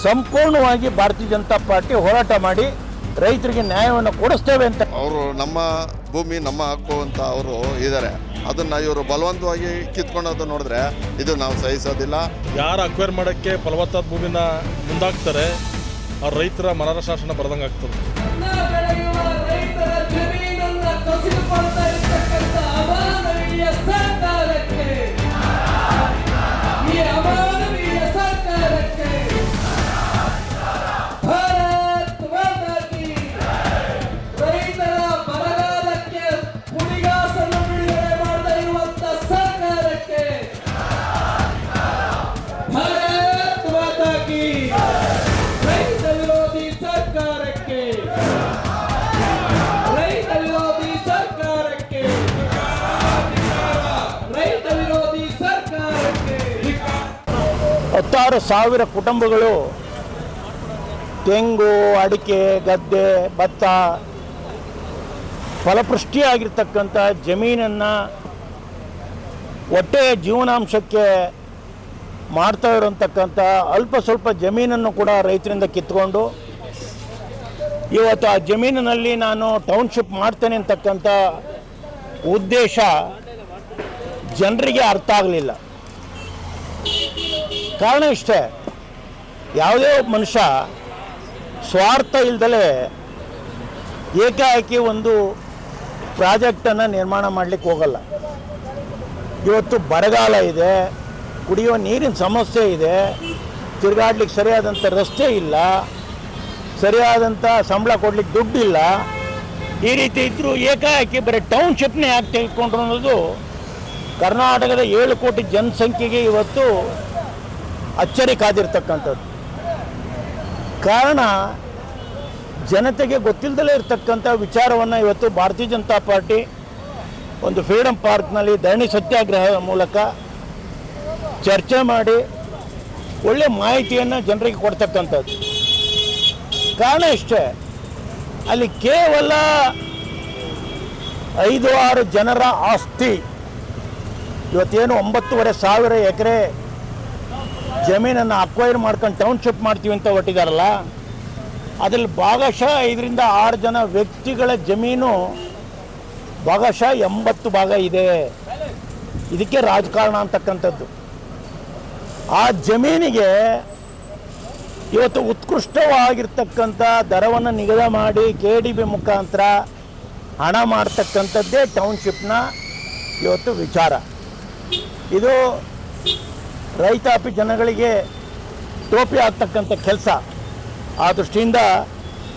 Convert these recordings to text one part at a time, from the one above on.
ಸಂಪೂರ್ಣವಾಗಿ ಭಾರತೀಯ ಜನತಾ ಪಾರ್ಟಿ ಹೋರಾಟ ಮಾಡಿ ರೈತರಿಗೆ ನ್ಯಾಯವನ್ನು ಕೊಡಿಸ್ತೇವೆ ಅಂತ. ಅವರು ನಮ್ಮ ಭೂಮಿ ನಮ್ಮ ಹಕ್ಕು ಅಂತ ಅವರು ಇದ್ದಾರೆ. ಅದನ್ನು ಇವರು ಬಲವಂತವಾಗಿ ಕಿತ್ಕೊಳ್ಳೋದು ನೋಡಿದ್ರೆ ಇದು ನಾವು ಸಹಿಸೋದಿಲ್ಲ. ಯಾರು ಅಕ್ವೈರ್ ಮಾಡೋಕ್ಕೆ ಫಲವತ್ತಾದ ಭೂಮಿನ ಮುಂದಾಗ್ತಾರೆ ಅವ್ರ ರೈತರ ಮನರ ಶಾಸನ ಬರೆದಂಗೆ ಆಗ್ತದೆ. ಹತ್ತಾರು ಸಾವಿರ ಕುಟುಂಬಗಳು ತೆಂಗು, ಅಡಿಕೆ, ಗದ್ದೆ, ಭತ್ತ, ಫಲಪುಷ್ಟಿಯಾಗಿರ್ತಕ್ಕಂಥ ಜಮೀನನ್ನು ಹೊಟ್ಟೆಯ ಜೀವನಾಂಶಕ್ಕೆ ಮಾಡ್ತಾ ಇರೋಂತಕ್ಕಂಥ ಅಲ್ಪ ಸ್ವಲ್ಪ ಜಮೀನನ್ನು ಕೂಡ ರೈತರಿಂದ ಕಿತ್ಕೊಂಡು ಇವತ್ತು ಆ ಜಮೀನಿನಲ್ಲಿ ನಾನು ಟೌನ್ಶಿಪ್ ಮಾಡ್ತೇನೆ ಅಂತಕ್ಕಂಥ ಉದ್ದೇಶ ಜನರಿಗೆ ಅರ್ಥ ಆಗಲಿಲ್ಲ. ಕಾರಣ ಇಷ್ಟೇ, ಯಾವುದೇ ಒಬ್ಬ ಮನುಷ್ಯ ಸ್ವಾರ್ಥ ಇಲ್ದಲೇ ಏಕಾಏಕಿ ಒಂದು ಪ್ರಾಜೆಕ್ಟನ್ನು ನಿರ್ಮಾಣ ಮಾಡಲಿಕ್ಕೆ ಹೋಗಲ್ಲ. ಇವತ್ತು ಬರಗಾಲ ಇದೆ, ಕುಡಿಯುವ ನೀರಿನ ಸಮಸ್ಯೆ ಇದೆ, ತಿರುಗಾಡ್ಲಿಕ್ಕೆ ಸರಿಯಾದಂಥ ರಸ್ತೆ ಇಲ್ಲ, ಸರಿಯಾದಂಥ ಸಂಬಳ ಕೊಡ್ಲಿಕ್ಕೆ ದುಡ್ಡಿಲ್ಲ. ಈ ರೀತಿ ಇದ್ದರೂ ಏಕಾಏಕಿ ಬರೀ ಟೌನ್ಶಿಪ್ನೇ ಯಾಕೆ ತೆಗೆದುಕೊಂಡ್ರು ಅನ್ನೋದು ಕರ್ನಾಟಕದ 7 ಕೋಟಿ ಜನಸಂಖ್ಯೆಗೆ ಇವತ್ತು ಅಚ್ಚರಿ ಕಾದಿರ್ತಕ್ಕಂಥದ್ದು. ಕಾರಣ ಜನತೆಗೆ ಗೊತ್ತಿಲ್ಲದಲೇ ಇರತಕ್ಕಂಥ ವಿಚಾರವನ್ನು ಇವತ್ತು ಭಾರತೀಯ ಜನತಾ ಪಾರ್ಟಿ ಒಂದು ಫ್ರೀಡಮ್ ಪಾರ್ಕ್ನಲ್ಲಿ ಧರಣಿ ಸತ್ಯಾಗ್ರಹದ ಮೂಲಕ ಚರ್ಚೆ ಮಾಡಿ ಒಳ್ಳೆಯ ಮಾಹಿತಿಯನ್ನು ಜನರಿಗೆ ಕೊಡ್ತಕ್ಕಂಥದ್ದು. ಕಾರಣ ಇಷ್ಟೇ, ಅಲ್ಲಿ ಕೇವಲ 5-6 ಜನರ ಆಸ್ತಿ ಇವತ್ತೇನು 9,500 ಎಕರೆ ಜಮೀನನ್ನು ಅಕ್ವೈರ್ ಮಾಡ್ಕೊಂಡು ಟೌನ್ಶಿಪ್ ಮಾಡ್ತೀವಿ ಅಂತ ಹೊಟ್ಟಿದಾರಲ್ಲ, ಅದರಲ್ಲಿ ಭಾಗಶಃ 5-6 ಜನ ವ್ಯಕ್ತಿಗಳ ಜಮೀನು ಭಾಗಶಃ 80 ಭಾಗ ಇದೆ. ಇದಕ್ಕೆ ರಾಜಕಾರಣ ಅಂತಕ್ಕಂಥದ್ದು. ಆ ಜಮೀನಿಗೆ ಇವತ್ತು ಉತ್ಕೃಷ್ಟವಾಗಿರ್ತಕ್ಕಂಥ ದರವನ್ನು ನಿಗದಿ ಮಾಡಿ KDB ಮುಖಾಂತರ ಹಣ ಮಾಡ್ತಕ್ಕಂಥದ್ದೇ ಟೌನ್ಶಿಪ್ನ ಇವತ್ತು ವಿಚಾರ. ಇದು ರೈತಾಪಿ ಜನಗಳಿಗೆ ಟೋಪಿ ಆಗ್ತಕ್ಕಂಥ ಕೆಲಸ. ಆ ದೃಷ್ಟಿಯಿಂದ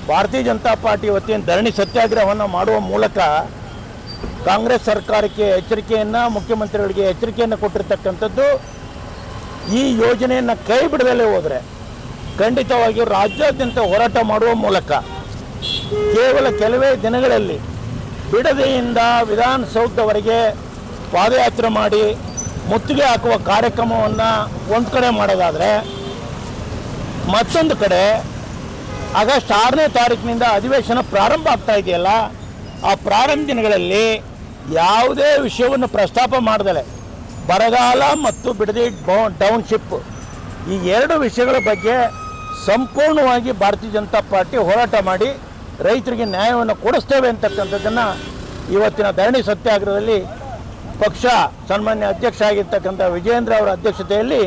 ಭಾರತೀಯ ಜನತಾ ಪಾರ್ಟಿ ಇವತ್ತಿನ ಧರಣಿ ಸತ್ಯಾಗ್ರಹವನ್ನು ಮಾಡುವ ಮೂಲಕ ಕಾಂಗ್ರೆಸ್ ಸರ್ಕಾರಕ್ಕೆ ಎಚ್ಚರಿಕೆಯನ್ನು, ಮುಖ್ಯಮಂತ್ರಿಗಳಿಗೆ ಎಚ್ಚರಿಕೆಯನ್ನು ಕೊಟ್ಟಿರ್ತಕ್ಕಂಥದ್ದು. ಈ ಯೋಜನೆಯನ್ನು ಕೈ ಬಿಡದಲ್ಲೇ ಹೋದರೆ ಖಂಡಿತವಾಗಿಯೂ ರಾಜ್ಯಾದ್ಯಂತ ಹೋರಾಟ ಮಾಡುವ ಮೂಲಕ ಕೇವಲ ಕೆಲವೇ ದಿನಗಳಲ್ಲಿ ಬಿಡದಿಯಿಂದ ವಿಧಾನಸೌಧದವರೆಗೆ ಪಾದಯಾತ್ರೆ ಮಾಡಿ ಮುತ್ತಿಗೆ ಹಾಕುವ ಕಾರ್ಯಕ್ರಮವನ್ನು ಒಂದು ಕಡೆ ಮಾಡೋದಾದರೆ, ಮತ್ತೊಂದು ಕಡೆ ಆಗಸ್ಟ್ 6ನೇ ತಾರೀಕಿನಿಂದ ಅಧಿವೇಶನ ಪ್ರಾರಂಭ ಆಗ್ತಾ ಇದೆಯಲ್ಲ, ಆ ಪ್ರಾರಂಭ ದಿನಗಳಲ್ಲಿ ಯಾವುದೇ ವಿಷಯವನ್ನು ಪ್ರಸ್ತಾಪ ಮಾಡದಲೆ ಬರಗಾಲ ಮತ್ತು ಬಿಡದಿ ಟೌನ್ಶಿಪ್ ಈ 2 ವಿಷಯಗಳ ಬಗ್ಗೆ ಸಂಪೂರ್ಣವಾಗಿ ಭಾರತೀಯ ಜನತಾ ಪಾರ್ಟಿ ಹೋರಾಟ ಮಾಡಿ ರೈತರಿಗೆ ನ್ಯಾಯವನ್ನು ಕೊಡಿಸ್ತೇವೆ ಅಂತಕ್ಕಂಥದ್ದನ್ನು ಇವತ್ತಿನ ಧರಣಿ ಸತ್ಯಾಗ್ರಹದಲ್ಲಿ ಪಕ್ಷ ಸನ್ಮಾನ್ಯ ಅಧ್ಯಕ್ಷ ಆಗಿರ್ತಕ್ಕಂಥ ವಿಜಯೇಂದ್ರ ಅವರ ಅಧ್ಯಕ್ಷತೆಯಲ್ಲಿ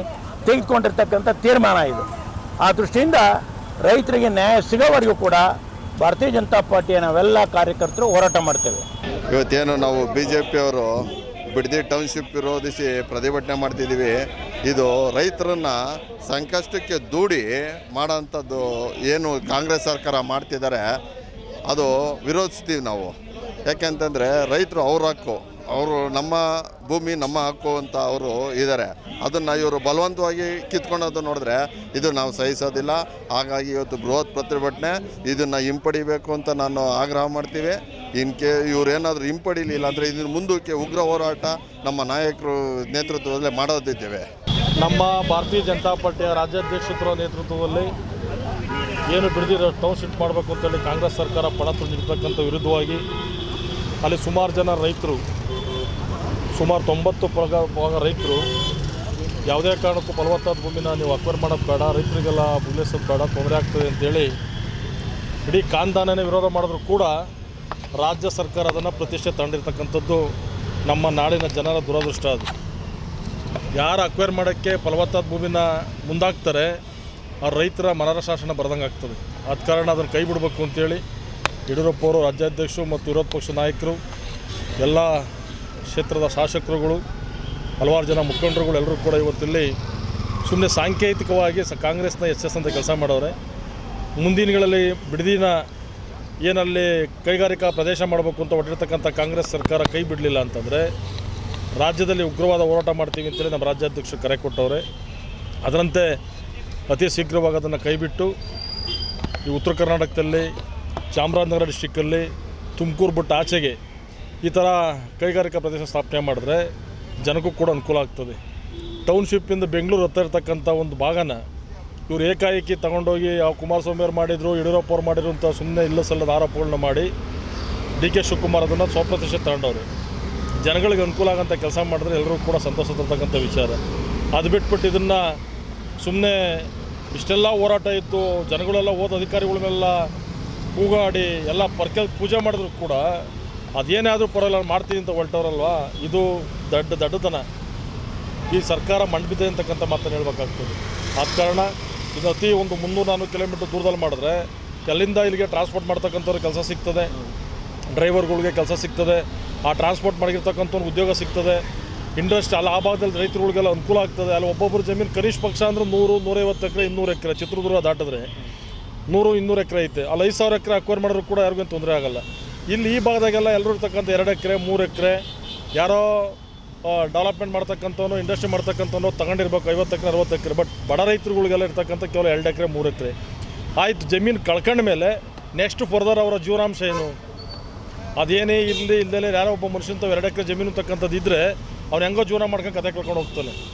ತೆಗೆದುಕೊಂಡಿರ್ತಕ್ಕಂಥ ತೀರ್ಮಾನ ಇದು. ಆ ದೃಷ್ಟಿಯಿಂದ ರೈತರಿಗೆ ನ್ಯಾಯ ಸಿಗೋವರೆಗೂ ಕೂಡ ಭಾರತೀಯ ಜನತಾ ಪಾರ್ಟಿಯ ನಾವೆಲ್ಲ ಕಾರ್ಯಕರ್ತರು ಹೋರಾಟ ಮಾಡ್ತೇವೆ. ಇವತ್ತೇನು ನಾವು BJP ಅವರು ಬಿಡದಿ ಟೌನ್ಶಿಪ್ ವಿರೋಧಿಸಿ ಪ್ರತಿಭಟನೆ ಮಾಡ್ತಿದ್ದೀವಿ. ಇದು ರೈತರನ್ನು ಸಂಕಷ್ಟಕ್ಕೆ ದೂಡಿ ಮಾಡೋಂಥದ್ದು ಏನು ಕಾಂಗ್ರೆಸ್ ಸರ್ಕಾರ ಮಾಡ್ತಿದ್ದಾರೆ, ಅದು ವಿರೋಧಿಸ್ತೀವಿ ನಾವು. ಯಾಕೆಂತಂದರೆ ರೈತರು ಅವ್ರ ಹಕ್ಕು, ಅವರು ನಮ್ಮ ಭೂಮಿ ನಮ್ಮ ಹಕ್ಕು ಅಂತ ಅವರು ಇದ್ದಾರೆ. ಅದನ್ನು ಇವರು ಬಲವಂತವಾಗಿ ಕಿತ್ಕೊಳ್ಳೋದು ನೋಡಿದ್ರೆ ಇದು ನಾವು ಸಹಿಸೋದಿಲ್ಲ. ಹಾಗಾಗಿ ಇವತ್ತು ಬೃಹತ್ ಪ್ರತಿಭಟನೆ ಇದನ್ನು ಹಿಂಪಡಿಬೇಕು ಅಂತ ನಾನು ಆಗ್ರಹ ಮಾಡ್ತೀವಿ. ಇವರೇನಾದರೂ ಹಿಂಪಡಿಲಿಲ್ಲ ಅಂದರೆ ಇದನ್ನು ಮುಂದಕ್ಕೆ ಉಗ್ರ ಹೋರಾಟ ನಮ್ಮ ನಾಯಕರು ನೇತೃತ್ವದಲ್ಲೇ ಮಾಡೋದಿದ್ದೇವೆ. ನಮ್ಮ ಭಾರತೀಯ ಜನತಾ ಪಾರ್ಟಿಯ ರಾಜ್ಯಾಧ್ಯಕ್ಷರ ನೇತೃತ್ವದಲ್ಲಿ ಏನು ಬಿಡದಿರೋ ಟೌನ್ಶಿಪ್ ಮಾಡಬೇಕು ಅಂತೇಳಿ ಕಾಂಗ್ರೆಸ್ ಸರ್ಕಾರ ಪಣ ತೊಂದಿರ್ತಕ್ಕಂಥ ವಿರುದ್ಧವಾಗಿ ಅಲ್ಲಿ ಸುಮಾರು ಜನ ರೈತರು, ಸುಮಾರು 90% ರೈತರು ಯಾವುದೇ ಕಾರಣಕ್ಕೂ ಫಲವತ್ತಾದ ಭೂಮಿನ ನೀವು ಅಕ್ವೈರ್ ಮಾಡೋದು ಬೇಡ, ರೈತರಿಗೆಲ್ಲ ನಿಲ್ಲಿಸೋದು ಬೇಡ, ತೊಂದರೆ ಆಗ್ತದೆ ಅಂತೇಳಿ ಇಡೀ ಕಾಂದಾನೇ ವಿರೋಧ ಮಾಡಿದ್ರು ಕೂಡ ರಾಜ್ಯ ಸರ್ಕಾರ ಅದನ್ನು ಪ್ರತಿಷ್ಠೆ ತಗೊಂಡಿರ್ತಕ್ಕಂಥದ್ದು ನಮ್ಮ ನಾಡಿನ ಜನರ ದುರದೃಷ್ಟ. ಅದು ಯಾರು ಅಕ್ವೈರ್ ಮಾಡೋಕ್ಕೆ ಫಲವತ್ತಾದ ಭೂಮಿನ ಮುಂದಾಗ್ತಾರೆ ಆ ರೈತರ ಮನರ ಶಾಸನ ಬರೆದಂಗೆ ಆಗ್ತದೆ. ಆದ ಕಾರಣ ಅದನ್ನು ಕೈ ಬಿಡಬೇಕು ಅಂತೇಳಿ ಯಡಿಯೂರಪ್ಪ ಅವರು ರಾಜ್ಯಾಧ್ಯಕ್ಷರು ಮತ್ತು ವಿರೋಧ ಪಕ್ಷ ನಾಯಕರು, ಎಲ್ಲ ಕ್ಷೇತ್ರದ ಶಾಸಕರುಗಳು, ಹಲವಾರು ಜನ ಮುಖಂಡರುಗಳು ಎಲ್ಲರೂ ಕೂಡ ಇವತ್ತಿಲ್ಲಿ ಸುಮ್ಮನೆ ಸಾಂಕೇತಿಕವಾಗಿ ಕಾಂಗ್ರೆಸ್ನ ಎಸ್ ಅಂತ ಕೆಲಸ ಮಾಡೋರೆ. ಮುಂದಿನ ದಿನಗಳಲ್ಲಿ ಬಿಡದಿನ ಏನಲ್ಲಿ ಕೈಗಾರಿಕಾ ಪ್ರದೇಶ ಮಾಡಬೇಕು ಅಂತ ಹೊರಟಿರ್ತಕ್ಕಂಥ ಕಾಂಗ್ರೆಸ್ ಸರ್ಕಾರ ಕೈ ಬಿಡಲಿಲ್ಲ ಅಂತಂದರೆ ರಾಜ್ಯದಲ್ಲಿ ಉಗ್ರವಾದ ಹೋರಾಟ ಮಾಡ್ತೀವಿ ಅಂತೇಳಿ ನಮ್ಮ ರಾಜ್ಯಾಧ್ಯಕ್ಷರು ಕರೆ ಕೊಟ್ಟವ್ರೆ. ಅದರಂತೆ ಅತಿ ಶೀಘ್ರವಾಗಿ ಅದನ್ನು ಕೈಬಿಟ್ಟು ಈ ಉತ್ತರ ಕರ್ನಾಟಕದಲ್ಲಿ ಚಾಮರಾಜನಗರ ಡಿಸ್ಟಿಕ್ಕಲ್ಲಿ ತುಮಕೂರು ಬಿಟ್ಟು ಆಚೆಗೆ ಈ ಥರ ಕೈಗಾರಿಕಾ ಪ್ರದೇಶ ಸ್ಥಾಪನೆ ಮಾಡಿದ್ರೆ ಜನಕ್ಕೂ ಕೂಡ ಅನುಕೂಲ ಆಗ್ತದೆ. ಟೌನ್ಶಿಪ್ಪಿಂದ ಬೆಂಗಳೂರು ಹತ್ತ ಇರ್ತಕ್ಕಂಥ ಒಂದು ಭಾಗನ ಇವರು ಏಕಾಏಕಿ ತಗೊಂಡೋಗಿ ಯಾವ ಕುಮಾರಸ್ವಾಮಿ ಅವ್ರು ಮಾಡಿದರು, ಯಡಿಯೂರಪ್ಪ ಅವ್ರು ಮಾಡಿದ್ರು ಅಂತ ಸುಮ್ಮನೆ ಇಲ್ಲ ಸಲ್ಲದ ಆರೋಪಗಳನ್ನ ಮಾಡಿ DK ಶಿವಕುಮಾರ್ ಅದನ್ನು ಸ್ವಪ್ರತಿಷ್ಠೆ ತಗೊಂಡವ್ರು. ಜನಗಳಿಗೆ ಅನುಕೂಲ ಆಗೋಂಥ ಕೆಲಸ ಮಾಡಿದ್ರೆ ಎಲ್ಲರೂ ಕೂಡ ಸಂತೋಷ ತರ್ತಕ್ಕಂಥ ವಿಚಾರ. ಅದು ಬಿಟ್ಬಿಟ್ಟು ಇದನ್ನು ಸುಮ್ಮನೆ ಇಷ್ಟೆಲ್ಲ ಹೋರಾಟ ಇದ್ದು ಜನಗಳೆಲ್ಲ ಓದ ಅಧಿಕಾರಿಗಳನ್ನೆಲ್ಲ ಕೂಗಾಡಿ ಎಲ್ಲ ಪೂಜೆ ಮಾಡಿದ್ರು ಕೂಡ ಅದೇನೇ ಆದರೂ ಪರವಾಗಿಲ್ಲ ಮಾಡ್ತೀನಿ ಅಂತ ಹೊರಟವ್ರಲ್ವ, ಇದು ದಡ್ಡತನ. ಈ ಸರ್ಕಾರ ಮಂಡ್ಬಿದ್ದೆ ಅಂತಕ್ಕಂಥ ಮಾತನ್ನು ಹೇಳ್ಬೇಕಾಗ್ತದೆ. ಆದ ಕಾರಣ ಇದು ಅತಿ ಒಂದು 300-400 ಕಿಲೋಮೀಟ್ರ್ ದೂರದಲ್ಲಿ ಮಾಡಿದ್ರೆ ಅಲ್ಲಿಂದ ಇಲ್ಲಿಗೆ ಟ್ರಾನ್ಸ್ಪೋರ್ಟ್ ಮಾಡ್ತಕ್ಕಂಥವ್ರಿಗೆ ಕೆಲಸ ಸಿಗ್ತದೆ, ಡ್ರೈವರ್ಗಳಿಗೆ ಕೆಲಸ ಸಿಗ್ತದೆ, ಆ ಟ್ರಾನ್ಸ್ಪೋರ್ಟ್ ಮಾಡಿರ್ತಕ್ಕಂಥ ಉದ್ಯೋಗ ಸಿಗ್ತದೆ, ಇಂಡಸ್ಟ್ರಿ ಅಲ್ಲಿ ಆ ಭಾಗದಲ್ಲಿ ರೈತರುಗಳಿಗೆಲ್ಲ ಅನುಕೂಲ ಆಗ್ತದೆ. ಅಲ್ಲಿ ಒಬ್ಬೊಬ್ಬರು ಜಮೀನು ಕನಿಷ್ಠ ಪಕ್ಷ ಅಂದರೆ 100-150 ಎಕರೆ, 200 ಎಕರೆ, ಚಿತ್ರದುರ್ಗ ದಾಟಿದ್ರೆ 100-200 ಎಕರೆ ಐತೆ. ಅಲ್ಲಿ 5,000 ಎಕರೆ ಅಕ್ವೈರ್ ಮಾಡಿದ್ರು ಕೂಡ ಯಾರಿಗೂ ತೊಂದರೆ ಆಗೋಲ್ಲ. ಇಲ್ಲಿ ಈ ಭಾಗದಾಗೆಲ್ಲ ಎಲ್ಲರೂ ಇರ್ತಕ್ಕಂಥ 2 ಎಕರೆ 3 ಎಕರೆ ಯಾರೋ ಡೆವಲಪ್ಮೆಂಟ್ ಮಾಡ್ತಕ್ಕಂಥವನು, ಇಂಡಸ್ಟ್ರಿ ಮಾಡ್ತಕ್ಕಂಥವನು ತಗೊಂಡಿರ್ಬೇಕು 50 ಎಕರೆ 60 ಎಕರೆ. ಬಟ್ ಬಡ ರೈತರುಗಳಿಗೆಲ್ಲ ಇರ್ತಕ್ಕಂಥ ಕೇವಲ 2 ಎಕರೆ 3 ಎಕರೆ ಆಯಿತು. ಜಮೀನು ಕಳ್ಕೊಂಡ ಮೇಲೆ ನೆಕ್ಸ್ಟ್ ಫರ್ದರ್ ಅವರ ಜೀವನಾಂಶ ಏನು? ಅದೇನೇ ಇಲ್ಲದೆ ಯಾರೋ ಒಬ್ಬ ಮನುಷ್ಯನ 2 ಎಕರೆ ಜಮೀನು ತಕ್ಕಂಥದ್ದು ಇದ್ದರೆ ಅವ್ನು ಹೆಂಗೋ ಜೀವನ ಮಾಡ್ಕೊಂಡು ಕತೆ ಕಳ್ಕೊಂಡು ಹೋಗ್ತಾನೆ.